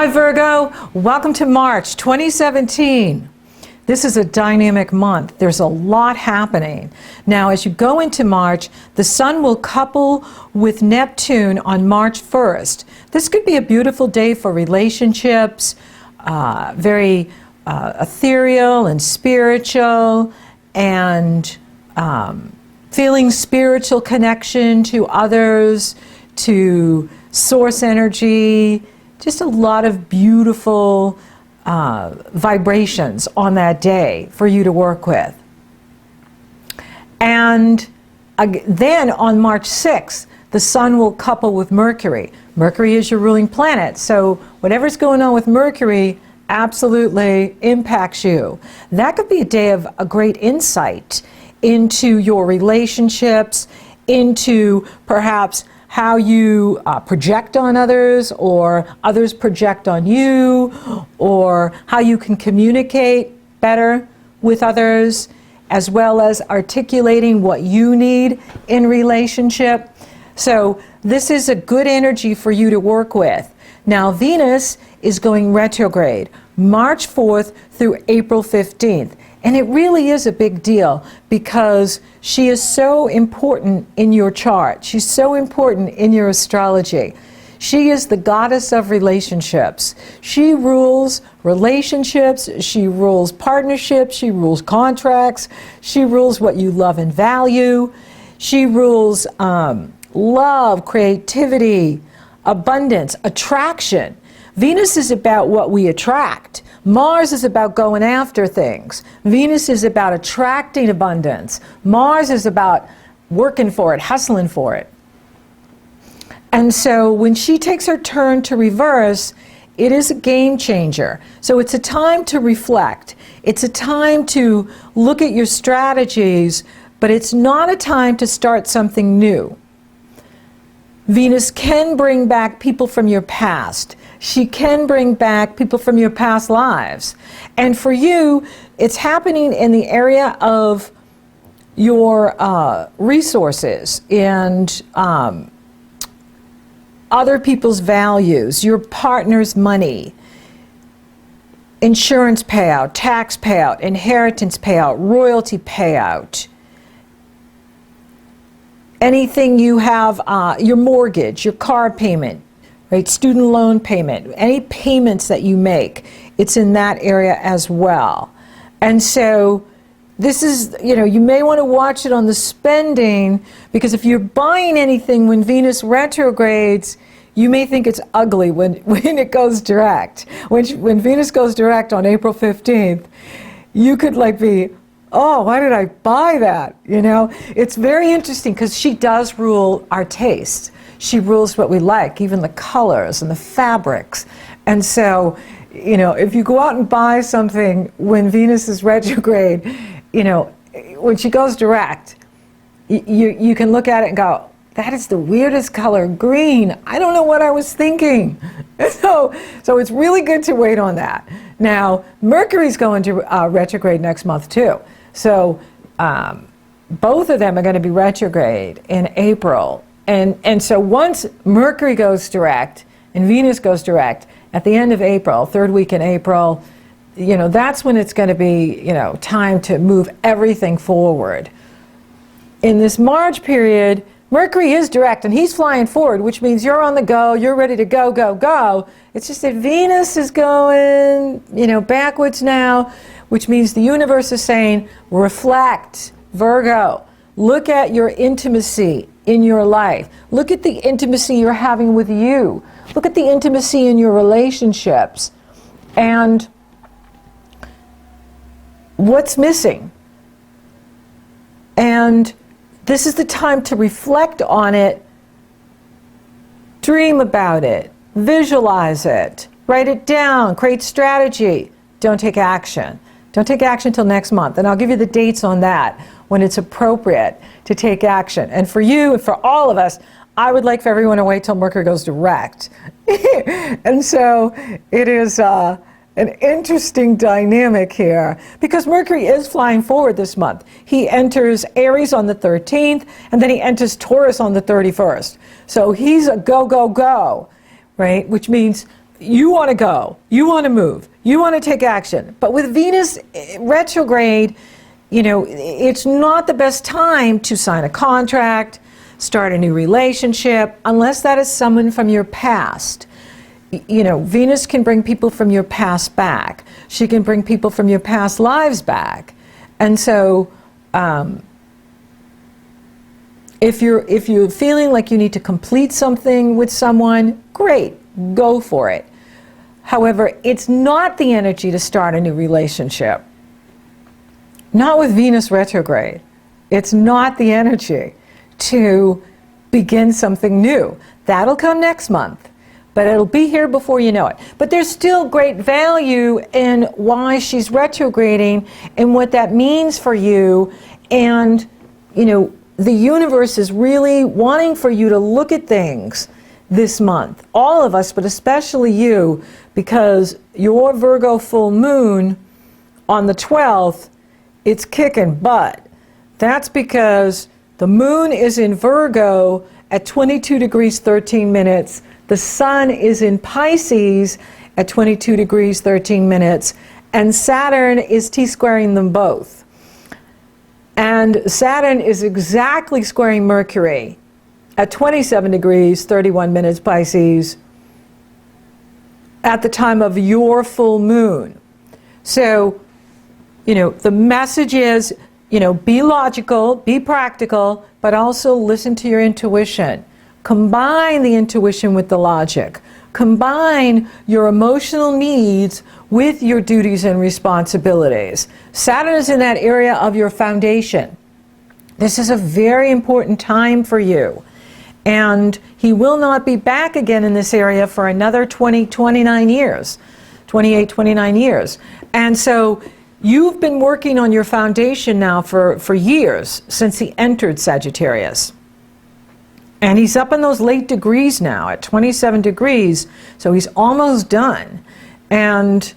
Hi Virgo, welcome to March 2017. This is a dynamic month. There's a lot happening. Now as you go into March, the Sun will couple with Neptune on March 1st. This could be a beautiful day for relationships, very ethereal and spiritual, and feeling spiritual connection to others, to source energy, just a lot of beautiful vibrations on that day for you to work with. And then on March 6th, the Sun will couple with Mercury. Mercury is your ruling planet, so whatever's going on with Mercury absolutely impacts you. That could be a day of a great insight into your relationships, into perhaps how you project on others, or others project on you, or how you can communicate better with others, as well as articulating what you need in relationship. So this is a good energy for you to work with. Now Venus is going retrograde March 4th through April 15th. And it really is a big deal because she is so important in your chart. She's so important in your astrology. She is the goddess of relationships. She rules relationships, she rules partnerships, she rules contracts, she rules what you love and value. She rules love, creativity, abundance, attraction. Venus is about what we attract. Mars is about going after things. Venus is about attracting abundance. Mars is about working for it, hustling for it. And so when she takes her turn to reverse, it is a game changer. So it's a time to reflect. It's a time to look at your strategies, but it's not a time to start something new. Venus can bring back people from your past. She can bring back people from your past lives. And for you, it's happening in the area of your resources and other people's values, your partner's money, insurance payout, tax payout, inheritance payout, royalty payout. Anything you have, your mortgage, your car payment, right, student loan payment, any payments that you make, it's in that area as well. And so this is, you may want to watch it on the spending, because if you're buying anything when Venus retrogrades, you may think it's ugly when it goes direct. When Venus goes direct on April 15th, you could be, oh, why did I buy that? It's very interesting because she does rule our taste. She rules what we like, even the colors and the fabrics. And so, if you go out and buy something when Venus is retrograde, when she goes direct, you can look at it and go, that is the weirdest color, green. I don't know what I was thinking. So it's really good to wait on that. Now, Mercury's going to retrograde next month too. So both of them are going to be retrograde in April. And so once Mercury goes direct and Venus goes direct at the end of April, third week in April, that's when it's going to be, time to move everything forward. In this March period, Mercury is direct and he's flying forward, which means you're on the go, you're ready to go, go, go. It's just that Venus is going, backwards now, which means the universe is saying, reflect, Virgo. Look at your intimacy in your life. Look at the intimacy you're having with you. Look at the intimacy in your relationships. And what's missing? And this is the time to reflect on it, dream about it, visualize it, write it down, create strategy. Don't take action. Don't take action till next month. And I'll give you the dates on that when it's appropriate to take action. And for you and for all of us, I would like for everyone to wait till Mercury goes direct. And so it is an interesting dynamic here because Mercury is flying forward this month. He enters Aries on the 13th and then he enters Taurus on the 31st. So he's a go, go, go, right? Which means you want to go, you want to move, you want to take action. But with Venus retrograde, you know, it's not the best time to sign a contract, start a new relationship, unless that is someone from your past. You know, Venus can bring people from your past back. She can bring people from your past lives back. And so, if you're feeling like you need to complete something with someone, great, go for it. However, it's not the energy to start a new relationship. Not with Venus retrograde. It's not the energy to begin something new. That'll come next month, but it'll be here before you know it. But there's still great value in why she's retrograding and what that means for you. And, you know, the universe is really wanting for you to look at things this month. All of us, but especially you, because your Virgo full moon on the 12th, it's kicking butt. That's because the moon is in Virgo at 22 degrees 13 minutes. The sun is in Pisces at 22 degrees 13 minutes. And Saturn is T-squaring them both. And Saturn is exactly squaring Mercury at 27 degrees 31 minutes Pisces at the time of your full moon. So, you know, the message is, you know, be logical, be practical, but also listen to your intuition. Combine the intuition with the logic. Combine your emotional needs with your duties and responsibilities. Saturn is in that area of your foundation. This is a very important time for you. And he will not be back again in this area for another 29 years. And so you've been working on your foundation now for years, since he entered Sagittarius. And he's up in those late degrees now at 27 degrees, so he's almost done. And,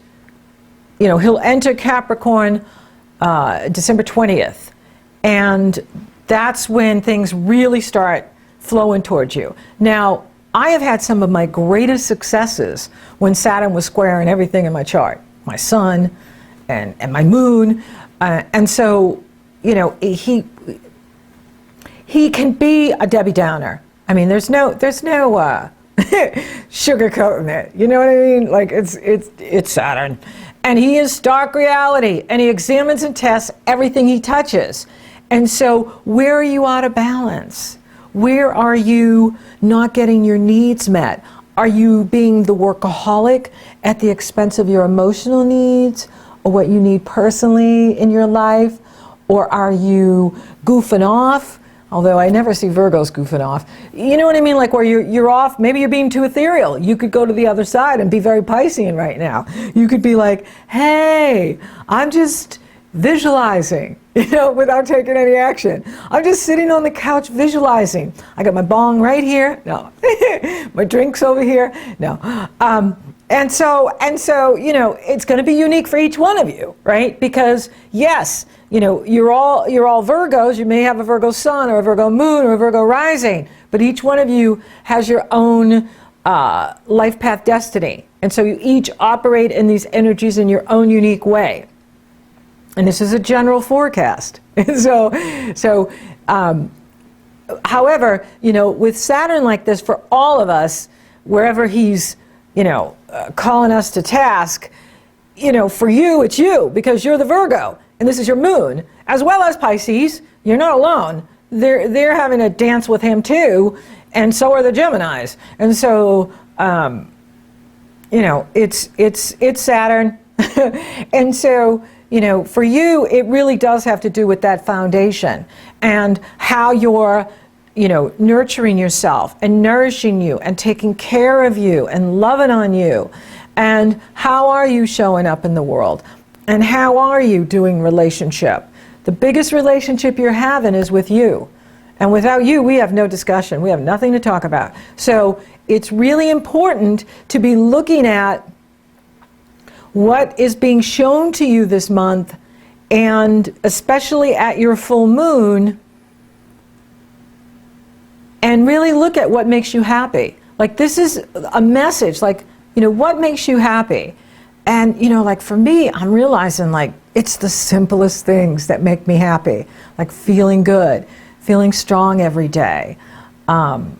you know, he'll enter Capricorn December 20th. And that's when things really start flowing towards you. Now, I have had some of my greatest successes when Saturn was squaring everything in my chart. My sun and my moon. And so, you know, he can be a Debbie Downer. I mean, there's no sugarcoating it. You know what I mean? Like, it's Saturn. And he is stark reality. And he examines and tests everything he touches. And so, where are you out of balance? Where are you not getting your needs met? Are you being the workaholic at the expense of your emotional needs or what you need personally in your life? Or are you goofing off? Although I never see Virgos goofing off. You know what I mean? Like where you're off, maybe you're being too ethereal. You could go to the other side and be very Piscean right now. You could be like, hey, I'm just visualizing, you know, without taking any action. I'm just sitting on the couch visualizing. I got my bong right here. No. My drink's over here. No. And so, you know, it's going to be unique for each one of you, right? Because yes, you know, you're all Virgos. You may have a Virgo sun or a Virgo moon or a Virgo rising, but each one of you has your own life path destiny. And so you each operate in these energies in your own unique way. And this is a general forecast. However, you know, with Saturn like this, for all of us, wherever he's, you know, calling us to task, you know, for you, it's you, because you're the Virgo, and this is your moon, as well as Pisces. You're not alone. They're having a dance with him too, and so are the Geminis. And so, you know, it's Saturn, and so, you know, for you, it really does have to do with that foundation and how you're, you know, nurturing yourself and nourishing you and taking care of you and loving on you. And how are you showing up in the world? And how are you doing relationship? The biggest relationship you're having is with you. And without you, we have no discussion. We have nothing to talk about. So it's really important to be looking at what is being shown to you this month, and especially at your full moon, and really look at what makes you happy. Like, this is a message, like, what makes you happy? And, like for me, I'm realizing like it's the simplest things that make me happy, like feeling good, feeling strong every day, having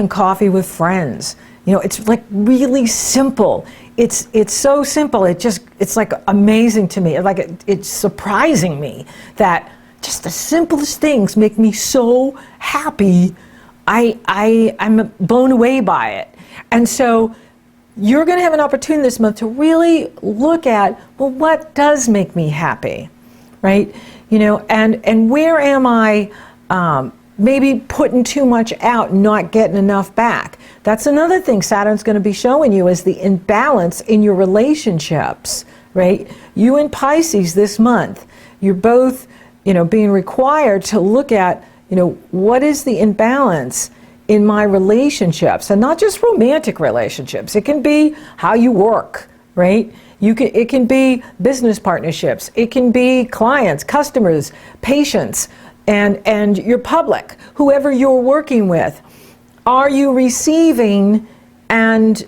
coffee with friends. It's like really simple. It's so simple. It's like amazing to me. Like it's surprising me that just the simplest things make me so happy. I'm blown away by it. And so you're going to have an opportunity this month to really look at, well, what does make me happy, right? And where am I maybe putting too much out and not getting enough back? That's another thing Saturn's going to be showing you, is the imbalance in your relationships, right? You and Pisces this month, you're both, being required to look at, what is the imbalance in my relationships, and not just romantic relationships. It can be how you work, right? It can be business partnerships. It can be clients, customers, patients, and your public, whoever you're working with. Are you receiving, and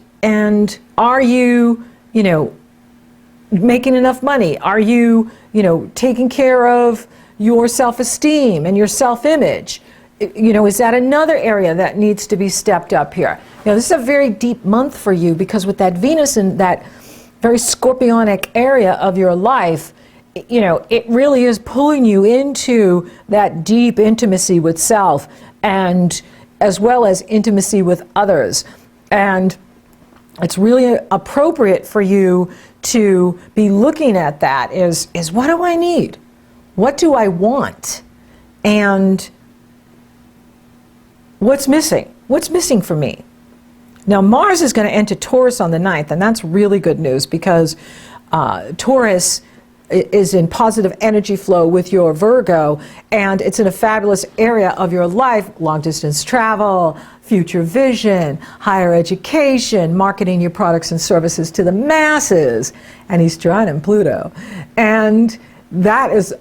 are you, making enough money? Are you, taking care of your self-esteem and your self-image? Is that another area that needs to be stepped up here? This is a very deep month for you, because with that Venus in that very scorpionic area of your life, it really is pulling you into that deep intimacy with self, and as well as intimacy with others. And it's really appropriate for you to be looking at that is what do I need? What do I want? And what's missing? What's missing for me? Now, Mars is going to enter Taurus on the 9th, and that's really good news, because Taurus is in positive energy flow with your Virgo, and it's in a fabulous area of your life: long distance travel, future vision, higher education, marketing your products and services to the masses. And he's trining Pluto. And that is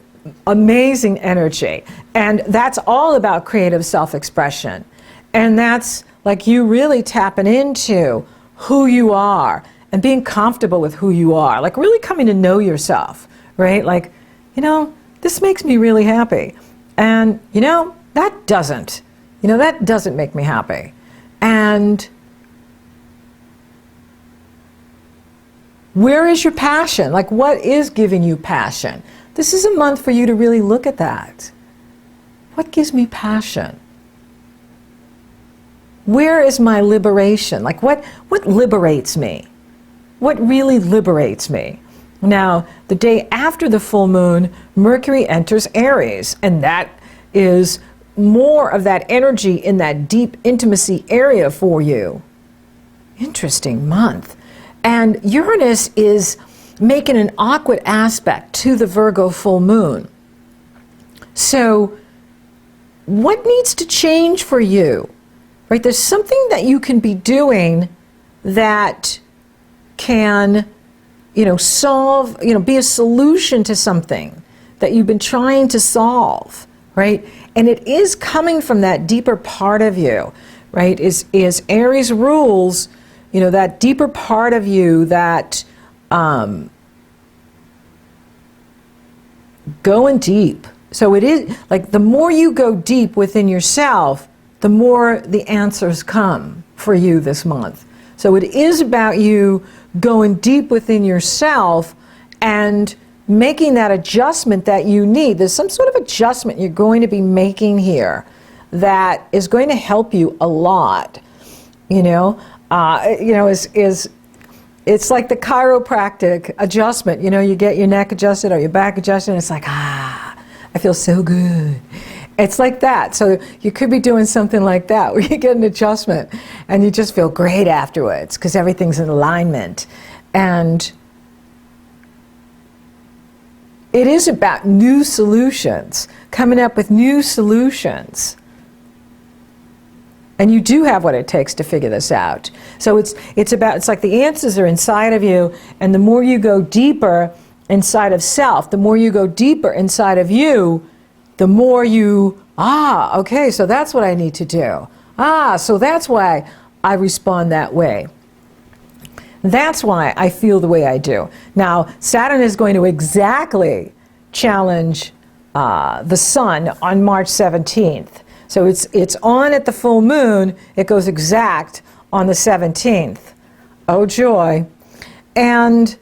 amazing energy. And that's all about creative self-expression. And that's like you really tapping into who you are and being comfortable with who you are, like really coming to know yourself, right? Like, this makes me really happy. And, that doesn't. That doesn't make me happy. And where is your passion? Like, what is giving you passion? This is a month for you to really look at that. What gives me passion? Where is my liberation? Like, what liberates me? What really liberates me? Now, the day after the full moon, Mercury enters Aries, and that is more of that energy in that deep intimacy area for you. Interesting month. And Uranus is making an awkward aspect to the Virgo full moon. So what needs to change for you? Right? There's something that you can be doing that can, solve, be a solution to something that you've been trying to solve, right? And it is coming from that deeper part of you, right? Is Aries rules, that deeper part of you that going deep. So it is like the more you go deep within yourself, the more the answers come for you this month. So it is about you going deep within yourself and making that adjustment that you need. There's some sort of adjustment you're going to be making here that is going to help you a lot. It's like the chiropractic adjustment. You get your neck adjusted or your back adjusted, and it's like, I feel so good. It's like that. So you could be doing something like that where you get an adjustment and you just feel great afterwards because everything's in alignment. And it is about new solutions, coming up with new solutions. And you do have what it takes to figure this out. So it's like the answers are inside of you, and the more you go deeper inside of self, the more you go deeper inside of you, the more you, okay, so that's what I need to do. So that's why I respond that way. That's why I feel the way I do. Now, Saturn is going to exactly challenge the Sun on March 17th. So it's on at the full moon. It goes exact on the 17th. Oh, joy. And,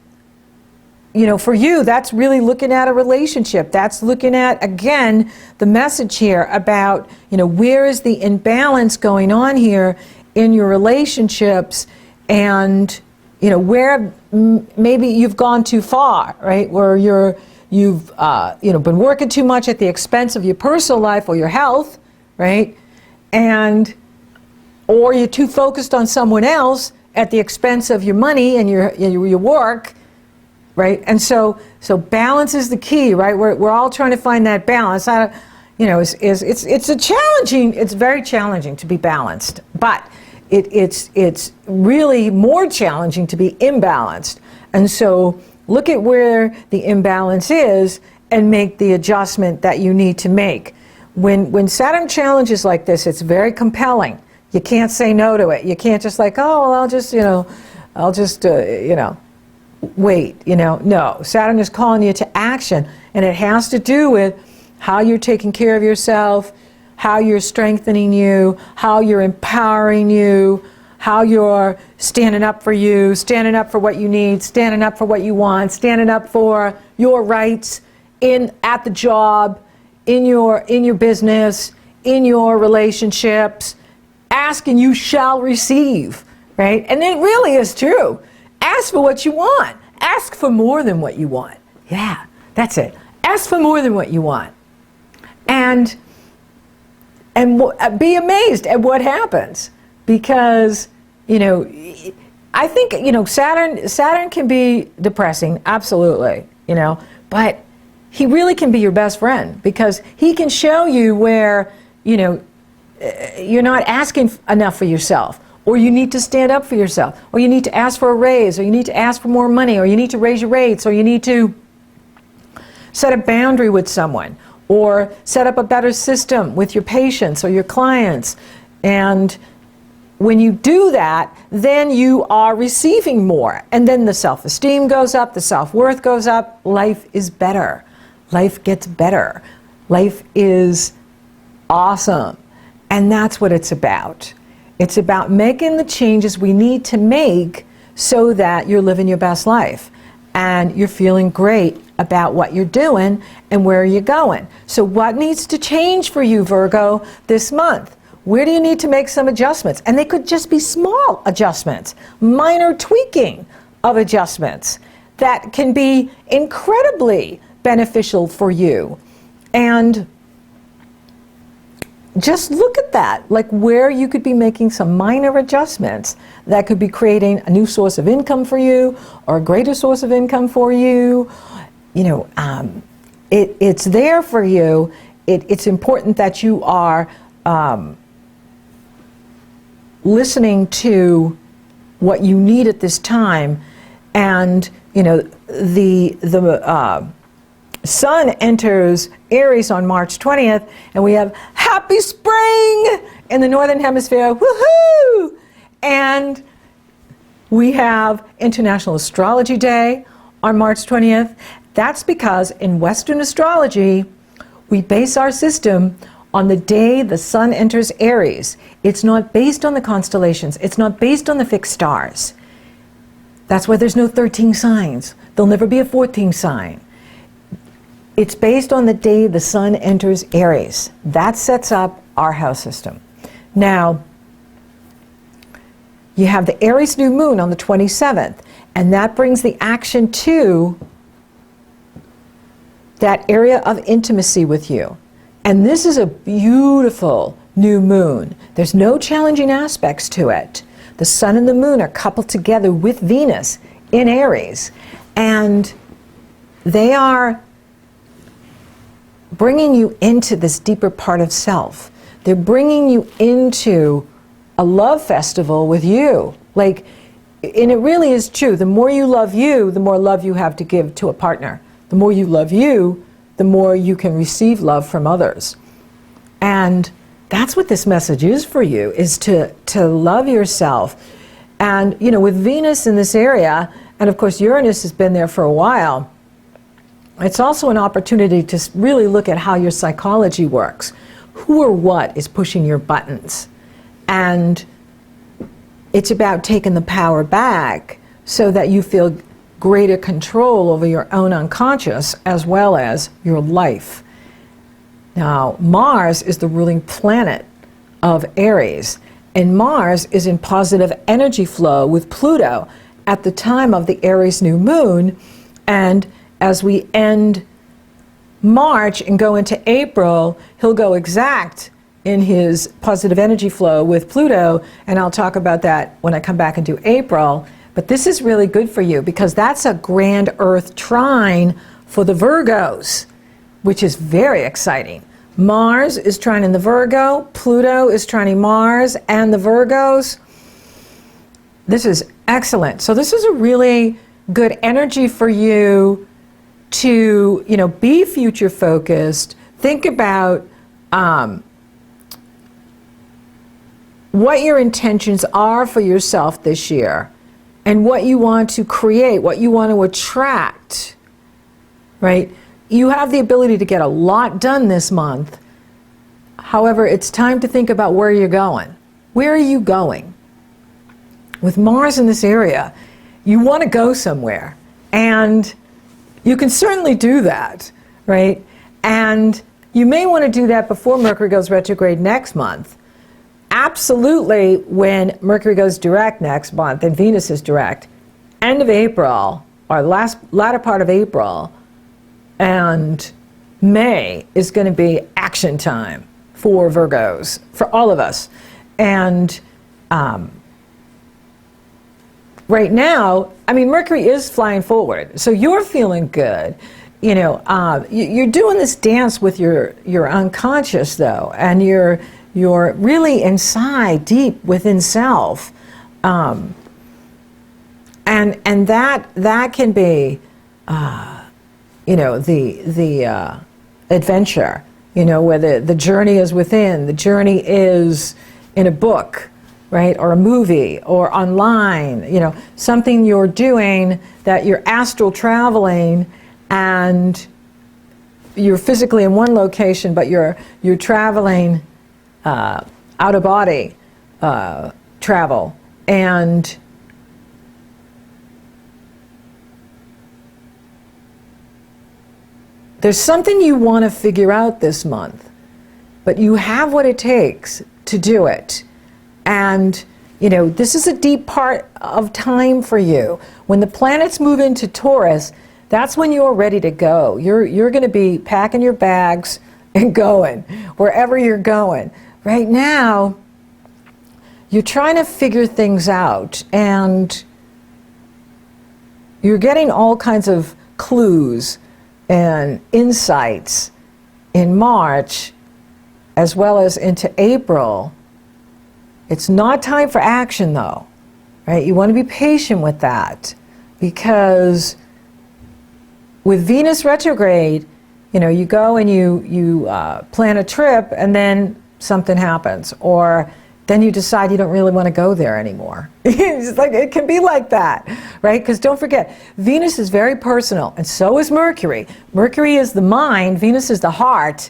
you know, for you, that's really looking at a relationship. That's looking at, again, the message here about, you know, where is the imbalance going on here in your relationships, and, you know, where maybe you've gone too far, right? Where you've you know, been working too much at the expense of your personal life or your health, right? And, or you're too focused on someone else at the expense of your money and your work, right? And so balance is the key, right? We're all trying to find that balance. You know, it's very challenging to be balanced, but it's really more challenging to be imbalanced. And so look at where the imbalance is and make the adjustment that you need to make. When Saturn challenges like this, it's very compelling. You can't say no to it. You can't just like, oh, well, I'll just wait, you know. No, Saturn is calling you to action, and it has to do with how you're taking care of yourself, how you're strengthening you, how you're empowering you, how you're standing up for you, standing up for what you need, standing up for what you want, standing up for your rights at the job, in your business, in your relationships. Ask and you shall receive, right? And it really is true. Ask for what you want. Ask for more than what you want. Yeah, that's it. Ask for more than what you want. And be amazed at what happens, because, you know, I think, you know, Saturn can be depressing, absolutely, you know, but he really can be your best friend, because he can show you where, you know, you're not asking enough for yourself, or you need to stand up for yourself, or you need to ask for a raise, or you need to ask for more money, or you need to raise your rates, or you need to set a boundary with someone, or set up a better system with your patients or your clients. And when you do that, then you are receiving more. And then the self-esteem goes up, the self-worth goes up, life is better. Life gets better. Life is awesome. And that's what it's about. It's about making the changes we need to make so that you're living your best life and you're feeling great about what you're doing and where you're going. So what needs to change for you, Virgo, this month? Where do you need to make some adjustments? And they could just be small adjustments, minor tweaking of adjustments that can be incredibly beneficial for you. And just look at that, like where you could be making some minor adjustments that could be creating a new source of income for you, or a greater source of income for you. You know, it's there for you. It's important that you are listening to what you need at this time. And, you know, the Sun enters Aries on March 20th, and we have happy spring in the Northern Hemisphere, woohoo! And we have International Astrology Day on March 20th. That's because in Western astrology, we base our system on the day the Sun enters Aries. It's not based on the constellations. It's not based on the fixed stars. That's why there's no 13 signs. There'll never be a 14th sign. It's based on the day the Sun enters Aries. That sets up our house system. Now, you have the Aries new moon on the 27th, and that brings the action to that area of intimacy with you. And this is a beautiful new moon. There's no challenging aspects to it. The Sun and the Moon are coupled together with Venus in Aries, and they are bringing you into this deeper part of self. They're bringing you into a love festival with you. Like, and it really is true. The more you love you, the more love you have to give to a partner. The more you love you, the more you can receive love from others. And that's what this message is for you, is to love yourself And, you know, with Venus in this area, and of course Uranus has been there for a while, it's also an opportunity to really look at how your psychology works. Who or what is pushing your buttons? And it's about taking the power back so that you feel greater control over your own unconscious as well as your life. Now, Mars is the ruling planet of Aries, and Mars is in positive energy flow with Pluto at the time of the Aries new moon, and as we end March and go into April, he'll go exact in his positive energy flow with Pluto, and I'll talk about that when I come back and do April. But this is really good for you because that's a grand Earth trine for the Virgos, which is very exciting. Mars is trining the Virgo, Pluto is trining Mars and the Virgos. This is excellent. So this is a really good energy for you to, you know, be future focused. Think about what your intentions are for yourself this year and what you want to create, what you want to attract, right? You have the ability to get a lot done this month. However, it's time to think about where you're going. Where are you going? With Mars in this area, you want to go somewhere. And you can certainly do that, right? And you may want to do that before Mercury goes retrograde next month. Absolutely, when Mercury goes direct next month and Venus is direct, end of April, or latter part of April, and May is going to be action time for Virgos, for all of us. And right now, I mean, Mercury is flying forward, so you're feeling good. You know, you're doing this dance with your unconscious, though, and you're really inside, deep within self, and that can be, you know, the adventure. You know, where the journey is within. The journey is in a book, right, or a movie, or online. You know, something you're doing that you're astral traveling, and you're physically in one location, but you're traveling out of body travel. And there's something you want to figure out this month, but you have what it takes to do it. And, you know, this is a deep part of time for you. When the planets move into Taurus, that's when you're ready to go. You're going to be packing your bags and going wherever you're going. Right now, you're trying to figure things out, and you're getting all kinds of clues and insights in March as well as into April. It's not time for action, though, right? You want to be patient with that, because with Venus retrograde, you know, you go and you plan a trip and then something happens, or then you decide you don't really want to go there anymore. It's like, it can be like that, right? Because don't forget, Venus is very personal, and so is Mercury. Mercury is the mind, Venus is the heart,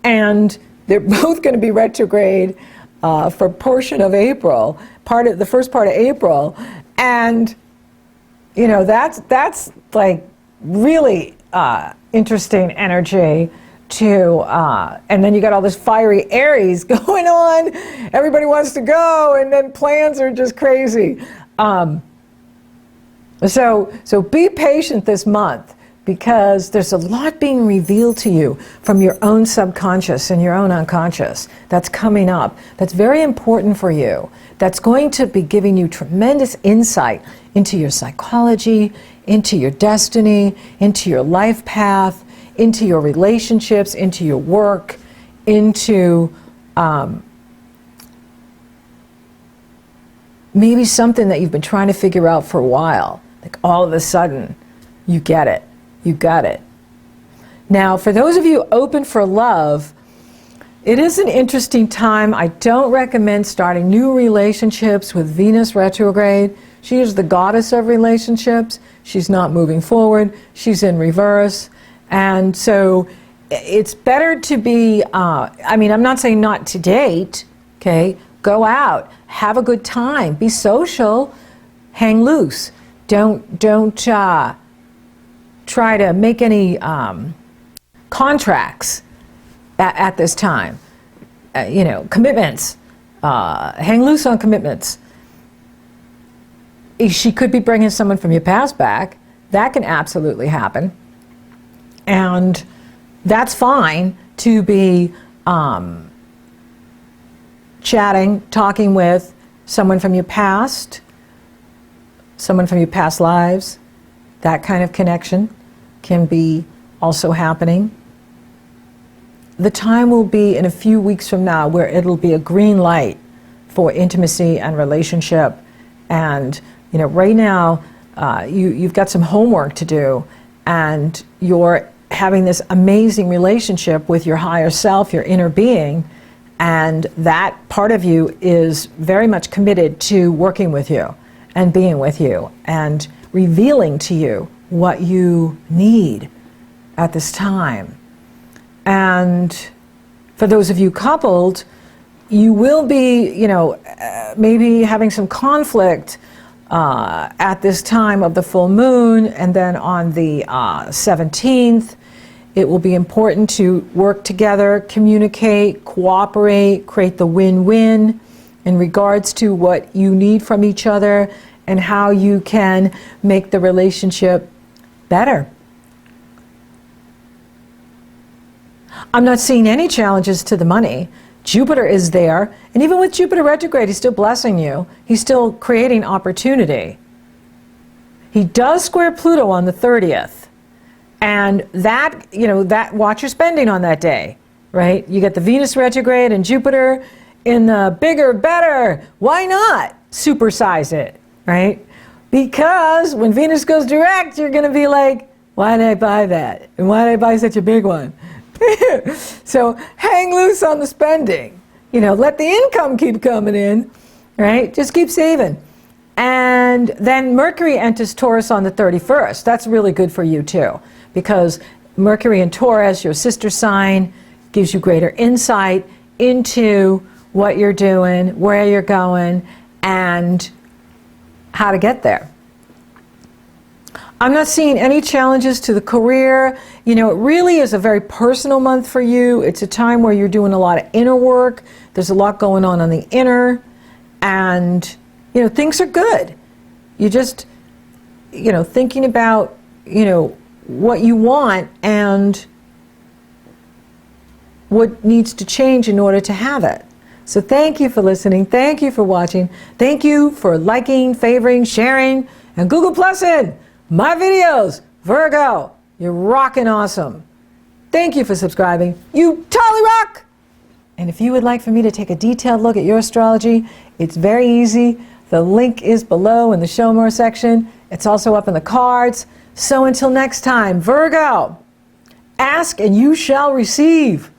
and they're both going to be retrograde for a portion of April, the first part of April, and you know, that's like really interesting energy to, and then you got all this fiery Aries going on. Everybody wants to go, and then plans are just crazy. So be patient this month, because there's a lot being revealed to you from your own subconscious and your own unconscious that's coming up. That's very important for you. That's going to be giving you tremendous insight into your psychology, into your destiny, into your life path, into your relationships, into your work, into maybe something that you've been trying to figure out for a while. Like all of a sudden, you get it. You got it. Now, for those of you open for love, It is an interesting time. I don't recommend starting new relationships with Venus retrograde. She is the goddess of relationships. She's not moving forward. She's in reverse. And so it's better to be, I mean, I'm not saying not to date, okay? Go out, have a good time, be social, hang loose. Don't try to make any contracts at this time. You know, commitments. Hang loose on commitments. She could be bringing someone from your past back. That can absolutely happen. And that's fine to be chatting, talking with someone from your past, someone from your past lives. That kind of connection can be also happening. The time will be in a few weeks from now where it'll be a green light for intimacy and relationship. And, you know, right now you've got some homework to do, and you're having this amazing relationship with your higher self, your inner being, and that part of you is very much committed to working with you and being with you and revealing to you what you need at this time. And for those of you coupled, you will be, you know, maybe having some conflict at this time of the full moon, and then on the 17th, it will be important to work together, communicate, cooperate, create the win-win in regards to what you need from each other and how you can make the relationship better. I'm not seeing any challenges to the money. Jupiter is there, and even with Jupiter retrograde, he's still blessing you. He's still creating opportunity. He does square Pluto on the 30th, and that, you know, that, watch your spending on that day, right? You get the Venus retrograde and Jupiter in the bigger, better. Why not supersize it, right? Because when Venus goes direct, you're going to be like, why did I buy that? And why did I buy such a big one? So hang loose on the spending. You know, let the income keep coming in, right? Just keep saving. And then Mercury enters Taurus on the 31st. That's really good for you too, because Mercury in Taurus, your sister sign, gives you greater insight into what you're doing, where you're going, and how to get there. I'm not seeing any challenges to the career. You know, it really is a very personal month for you. It's a time where you're doing a lot of inner work. There's a lot going on the inner, and, you know, things are good. You just, you know, thinking about, you know, what you want and what needs to change in order to have it. So thank you for listening. Thank you for watching. Thank you for liking, favoring, sharing, and Google Plussing my videos. Virgo, you're rocking awesome. Thank you for subscribing. You totally rock! And if you would like for me to take a detailed look at your astrology, it's very easy. The link is below in the Show More section. It's also up in the cards. So until next time, Virgo, ask and you shall receive.